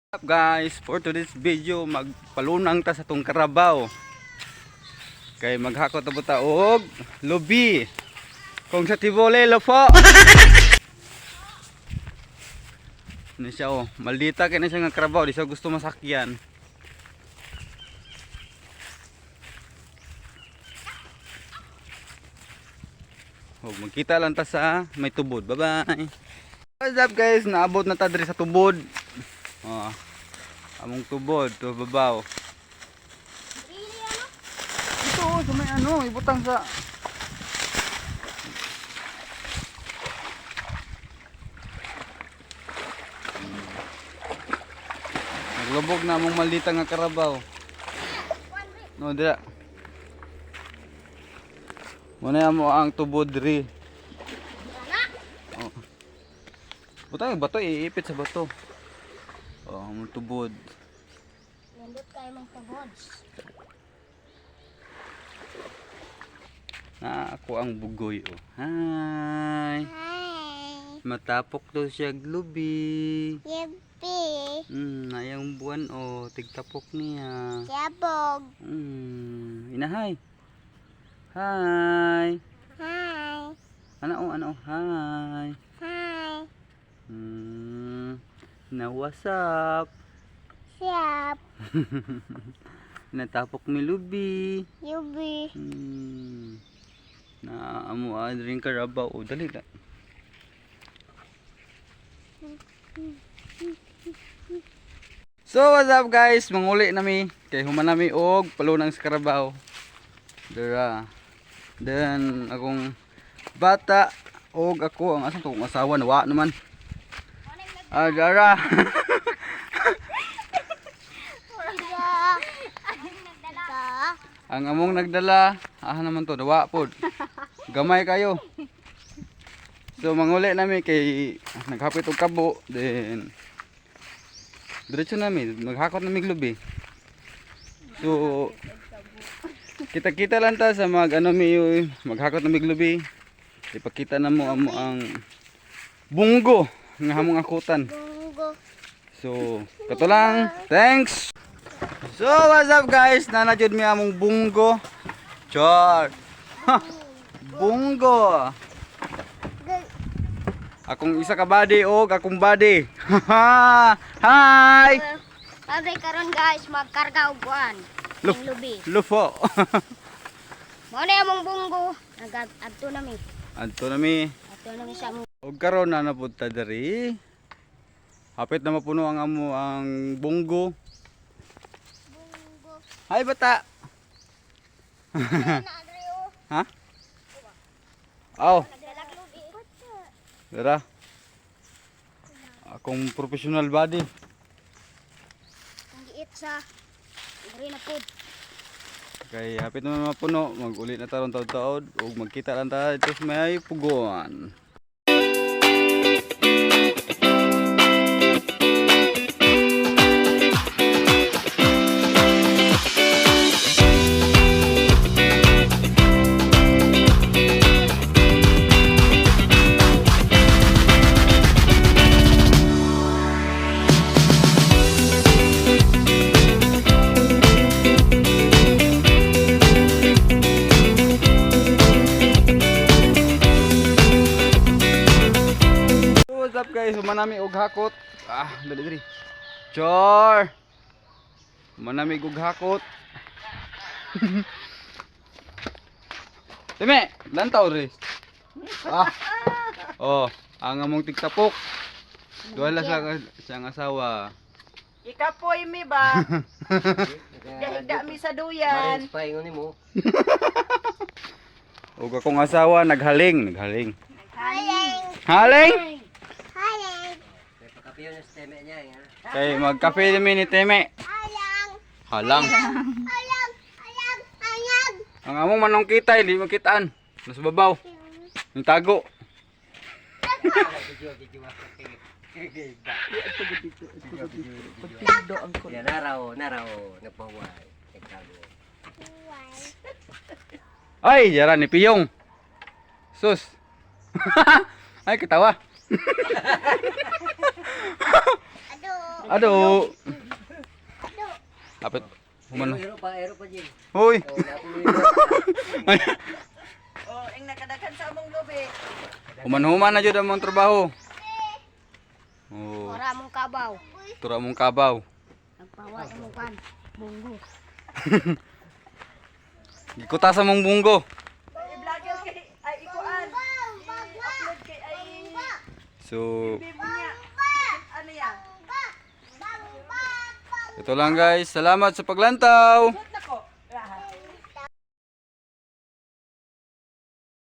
Up guys, for today's video magpalunang ta sa tong karabaw kay maghakot ta buta og lubi kung sa tibole lofo. Ni siya oh, maldita kay na siya nga karabaw, di siya gusto masakyan. Oh, magkita lang ta sa may tubod. Bye bye. What's up guys, naabot na ta diri sa tubod. Oh, among tubod to babaw. Ito sa may ano, ibutang sa naglubog na among maldita nga karabaw. No, dira. Muna mo ang tubod diri. Oh. Butang yung bato, iipit sa bato. Oh, among tubod. Nandot kayo mong tubod. Ako ang bugoy oh. Hi. Hi. Matapok daw siya glubi. Yippee. Ayang buwan oh, tigtapok niya. Sabog. Inahay. Hi. Hi. Ano, hi. Hi. Na what's up? Siap. Natapok ni Lubi. Yubi. Na amo adring karabaw oh, dali na. So what's up guys, manguli nami kay human nami og palunang sa karabaw. Dira. Then akong bata og ako ang asa tong asawa nawa naman. Dara. Ang among nagdala, naman to, dawa pod. Gamay kayo. So manguli nami kay naghapit og kabo, then diretso nami, maghakot nami glubi. So kita-kita lang ta sa maghakot nami glubi. Ipakita na mo amo ang bunggo nga hamong akutan. Bunggo. So kato lang. Thanks. So what's up guys, nanajud mi among bunggo. Char. Bunggo. Akong isa ka body og akong body. Hi. Pabri karon guys, magkarga og buwan. Ang lubi. Lufo. Mo na among bunggo. Adto nami. Adto nami. Adto nami sa among Og karon na napunta diri. Hapit na mapuno ang amo ang bunggo. bunggo. Hi bata. Ha? Oh, Nagdalag lubi. dara. Akong professional body. Ang giit sa diri na pod. Kay hapit na mapuno, mag-ulit na taron taod-taod ug magkita lang ta dito sa may pugon. What's up guys, humanami og hakot. Dali diri. Char. Humanami og hakot. Teme, lantaw ri. Oh, ang among tigtapok. Duhala sa siyang asawa. Ikapoy mi ba? Higda mi sa duyan. Paingon nimo. Ug akong asawa naghaling. Haling. Haling? Haling. Pagkapiyon sa teme niya ya. Kay magkape mi ni Teme. Halang. Halang. Halang. Halang. Halang. Ang among manong kitay, di makitaan. Nasa babaw. Yung tago. Ya naraw, nagpaway. Nagtago. Ay, jara ni Piyong. Sus. Ay, ketawa. Aduh. Ado. Lapit. Human. Ero pa, Jing. Hoy. Oh, napuloy. Oh, ang nakadagan sa among lobe. Human-human na jud ang mong trabaho. Oh, Ora mong kabaw. tura mong kabaw. Nagpawa mo kan. Bunggo. Gikuta sa mong bunggo. I-vlogger kay ay ikuan. I-upload kay ay So, bibo niya. Ano yan? ito lang guys. Salamat sa paglantaw.